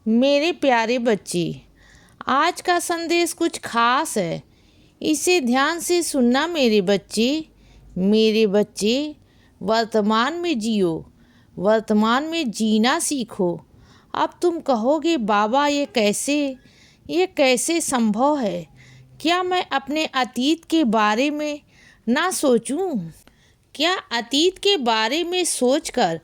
मेरे प्यारे बच्चे, आज का संदेश कुछ खास है। इसे ध्यान से सुनना मेरे बच्चे। मेरे बच्चे, वर्तमान में जियो, वर्तमान में जीना सीखो। अब तुम कहोगे बाबा ये कैसे संभव है? क्या मैं अपने अतीत के बारे में ना सोचूं? क्या अतीत के बारे में सोचकर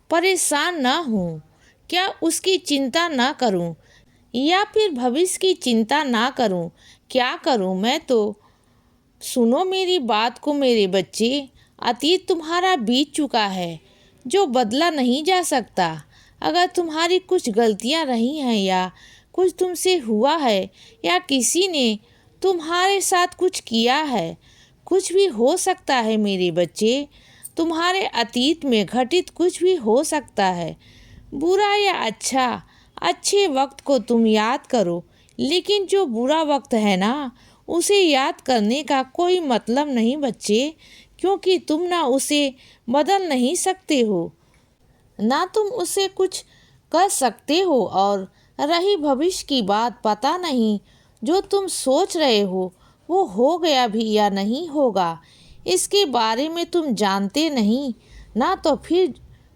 परेशान ना हूँ? क्या उसकी चिंता ना करूं या फिर भविष्य की चिंता ना करूं? क्या करूं मैं तो? सुनो मेरी बात को मेरे बच्चे। अतीत तुम्हारा बीत चुका है, जो बदला नहीं जा सकता। अगर तुम्हारी कुछ गलतियां रही हैं या कुछ तुमसे हुआ है या किसी ने तुम्हारे साथ कुछ किया है, कुछ भी हो सकता है मेरे बच्चे। तुम्हारे अतीत में घटित कुछ भी हो सकता है, बुरा या अच्छा। अच्छे वक्त को तुम याद करो, लेकिन जो बुरा वक्त है ना, उसे याद करने का कोई मतलब नहीं बच्चे, क्योंकि तुम ना उसे बदल नहीं सकते हो, ना तुम उसे कुछ कर सकते हो। और रही भविष्य की बात, पता नहीं जो तुम सोच रहे हो वो हो गया भी या नहीं होगा, इसके बारे में तुम जानते नहीं ना। तो फिर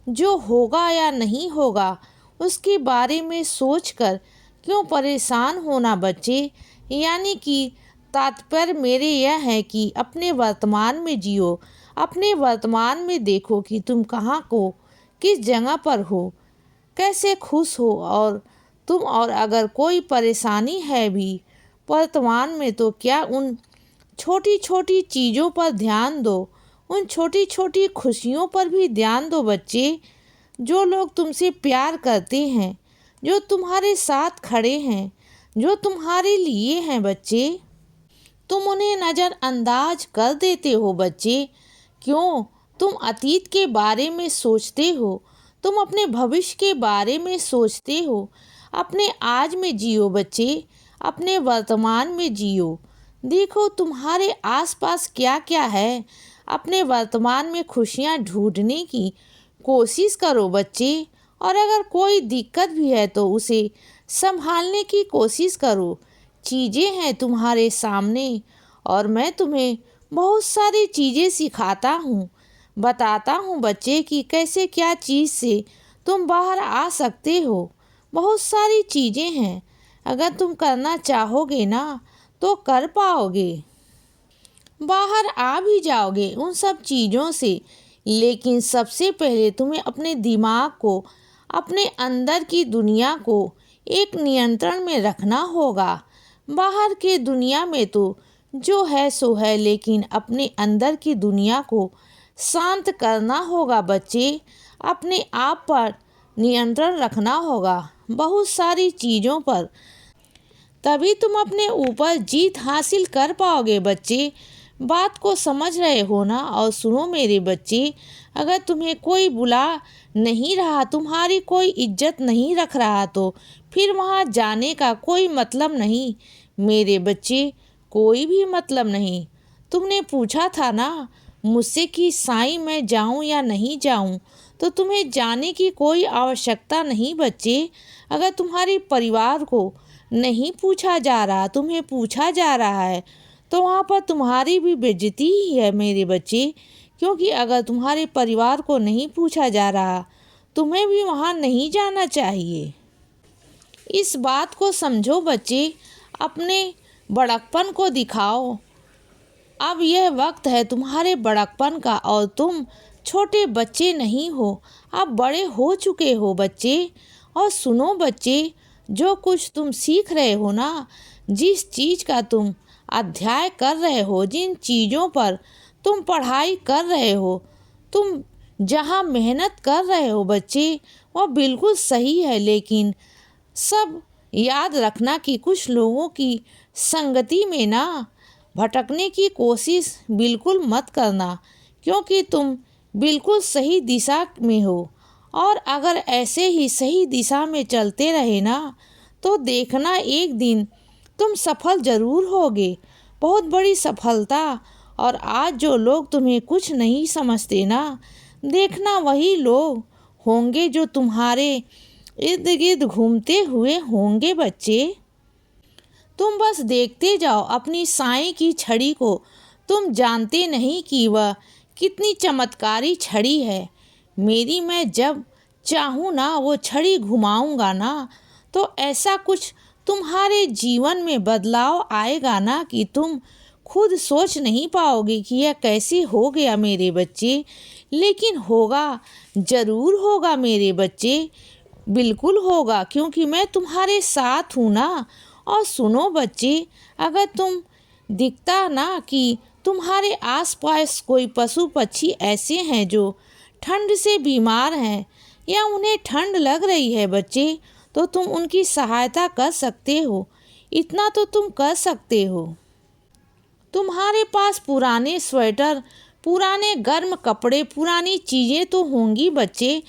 जो होगा या नहीं होगा उसके बारे में सोचकर क्यों परेशान होना बच्चे? यानी कि तात्पर्य मेरे यह है कि अपने वर्तमान में जियो। अपने वर्तमान में देखो कि तुम कहाँ को किस जगह पर हो, कैसे खुश हो और तुम। और अगर कोई परेशानी है भी वर्तमान में, तो क्या उन छोटी छोटी चीज़ों पर ध्यान दो, उन छोटी छोटी खुशियों पर भी ध्यान दो बच्चे। जो लोग तुमसे प्यार करते हैं, जो तुम्हारे साथ खड़े हैं, जो तुम्हारे लिए हैं बच्चे, तुम उन्हें नज़रअंदाज कर देते हो बच्चे। क्यों? तुम अतीत के बारे में सोचते हो, तुम अपने भविष्य के बारे में सोचते हो। अपने आज में जियो बच्चे, अपने वर्तमान में जियो। देखो तुम्हारे आसपास क्या क्या है। अपने वर्तमान में खुशियाँ ढूंढने की कोशिश करो बच्चे। और अगर कोई दिक्कत भी है तो उसे संभालने की कोशिश करो। चीज़ें हैं तुम्हारे सामने और मैं तुम्हें बहुत सारी चीज़ें सिखाता हूँ, बताता हूँ बच्चे कि कैसे क्या चीज़ से तुम बाहर आ सकते हो। बहुत सारी चीज़ें हैं, अगर तुम करना चाहोगे ना तो कर पाओगे, बाहर आ भी जाओगे उन सब चीज़ों से। लेकिन सबसे पहले तुम्हें अपने दिमाग को, अपने अंदर की दुनिया को एक नियंत्रण में रखना होगा। बाहर के दुनिया में तो जो है सो है, लेकिन अपने अंदर की दुनिया को शांत करना होगा बच्चे। अपने आप पर नियंत्रण रखना होगा बहुत सारी चीज़ों पर, तभी तुम अपने ऊपर जीत हासिल कर पाओगे बच्चे। बात को समझ रहे हो ना? और सुनो मेरे बच्चे, अगर तुम्हें कोई बुला नहीं रहा, तुम्हारी कोई इज्जत नहीं रख रहा, तो फिर वहाँ जाने का कोई मतलब नहीं मेरे बच्चे, कोई भी मतलब नहीं। तुमने पूछा था ना मुझसे कि साईं मैं जाऊँ या नहीं जाऊँ, तो तुम्हें जाने की कोई आवश्यकता नहीं बच्चे। अगर तुम्हारे परिवार को नहीं पूछा जा रहा, तुम्हें पूछा जा रहा है, तो वहाँ पर तुम्हारी भी बेइज्जती ही है मेरे बच्चे। क्योंकि अगर तुम्हारे परिवार को नहीं पूछा जा रहा, तुम्हें भी वहाँ नहीं जाना चाहिए। इस बात को समझो बच्चे, अपने बड़कपन को दिखाओ। अब यह वक्त है तुम्हारे बड़कपन का, और तुम छोटे बच्चे नहीं हो, अब बड़े हो चुके हो बच्चे। और सुनो बच्चे, जो कुछ तुम सीख रहे हो ना, जिस चीज़ का तुम अध्याय कर रहे हो, जिन चीज़ों पर तुम पढ़ाई कर रहे हो, तुम जहाँ मेहनत कर रहे हो बच्चे, वह बिल्कुल सही है। लेकिन सब याद रखना कि कुछ लोगों की संगति में ना भटकने की कोशिश बिल्कुल मत करना, क्योंकि तुम बिल्कुल सही दिशा में हो। और अगर ऐसे ही सही दिशा में चलते रहे ना, तो देखना एक दिन तुम सफल ज़रूर होगे, बहुत बड़ी सफलता। और आज जो लोग तुम्हें कुछ नहीं समझते ना, देखना वही लोग होंगे जो तुम्हारे इर्द गिर्द घूमते हुए होंगे बच्चे। तुम बस देखते जाओ अपनी साईं की छड़ी को। तुम जानते नहीं कि वह कितनी चमत्कारी छड़ी है। मेरी मैं जब चाहूँ ना वो छड़ी घुमाऊंगा ना, तो ऐसा कुछ तुम्हारे जीवन में बदलाव आएगा ना कि तुम खुद सोच नहीं पाओगे कि यह कैसे हो गया मेरे बच्चे। लेकिन होगा, ज़रूर होगा मेरे बच्चे, बिल्कुल होगा, क्योंकि मैं तुम्हारे साथ हूँ ना। और सुनो बच्चे, अगर तुम दिखता ना कि तुम्हारे आसपास कोई पशु पक्षी ऐसे हैं जो ठंड से बीमार हैं या उन्हें ठंड लग रही है बच्चे, तो तुम उनकी सहायता कर सकते हो। इतना तो तुम कर सकते हो। तुम्हारे पास पुराने स्वेटर, पुराने गर्म कपड़े, पुरानी चीज़ें तो होंगी बच्चे।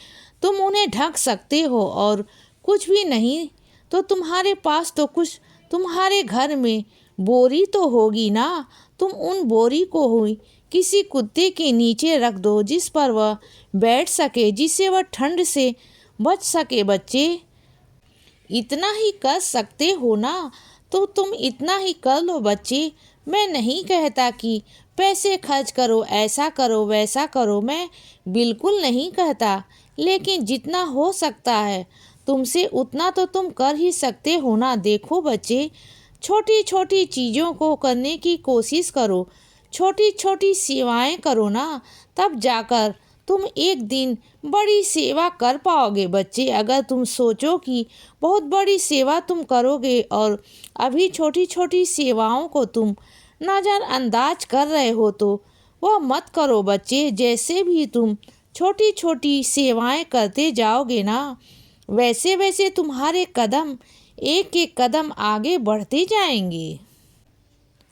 तुम उन्हें ढक सकते हो। और कुछ भी नहीं तो तुम्हारे पास तो कुछ तुम्हारे घर में बोरी तो होगी ना। तुम उन बोरी को हुई किसी कुत्ते के नीचे रख दो, जिस पर वह बैठ सके, जिससे वह ठंड से बच सके बच्चे। इतना ही कर सकते हो ना, तो तुम इतना ही कर लो बच्चे। मैं नहीं कहता कि पैसे खर्च करो, ऐसा करो, वैसा करो, मैं बिल्कुल नहीं कहता। लेकिन जितना हो सकता है तुमसे उतना तो तुम कर ही सकते हो ना। देखो बच्चे, छोटी छोटी चीज़ों को करने की कोशिश करो, छोटी छोटी सेवाएं करो ना, तब जाकर तुम एक दिन बड़ी सेवा कर पाओगे बच्चे। अगर तुम सोचो कि बहुत बड़ी सेवा तुम करोगे और अभी छोटी छोटी सेवाओं को तुम नज़रअंदाज कर रहे हो, तो वह मत करो बच्चे। जैसे भी तुम छोटी छोटी सेवाएं करते जाओगे ना, वैसे वैसे तुम्हारे कदम एक एक कदम आगे बढ़ते जाएंगे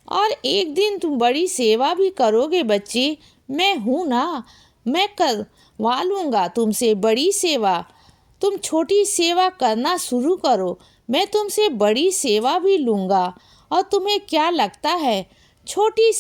और एक दिन तुम बड़ी सेवा भी करोगे बच्चे। मैं हूँ ना, मैं करवा लूँगा तुमसे बड़ी सेवा। तुम छोटी सेवा करना शुरू करो, मैं तुमसे बड़ी सेवा भी लूँगा। और तुम्हें क्या लगता है, छोटी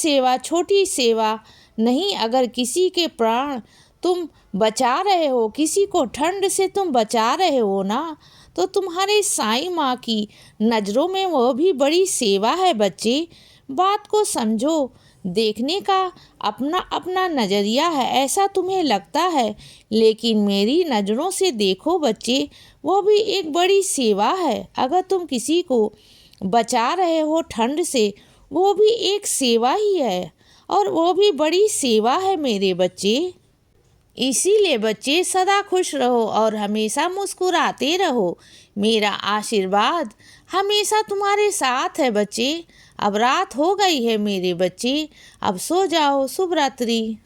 सेवा नहीं, अगर किसी के प्राण तुम बचा रहे हो, किसी को ठंड से तुम बचा रहे हो ना, तो तुम्हारे साईं माँ की नज़रों में वह भी बड़ी सेवा है बच्चे। बात को समझो, देखने का अपना अपना नज़रिया है, ऐसा तुम्हें लगता है, लेकिन मेरी नज़रों से देखो बच्चे, वो भी एक बड़ी सेवा है। अगर तुम किसी को बचा रहे हो ठंड से, वो भी एक सेवा ही है और वो भी बड़ी सेवा है मेरे बच्चे। इसीलिए बच्चे सदा खुश रहो और हमेशा मुस्कुराते रहो। मेरा आशीर्वाद हमेशा तुम्हारे साथ है बच्चे। अब रात हो गई है मेरे बच्चे, अब सो जाओ। शुभ रात्रि।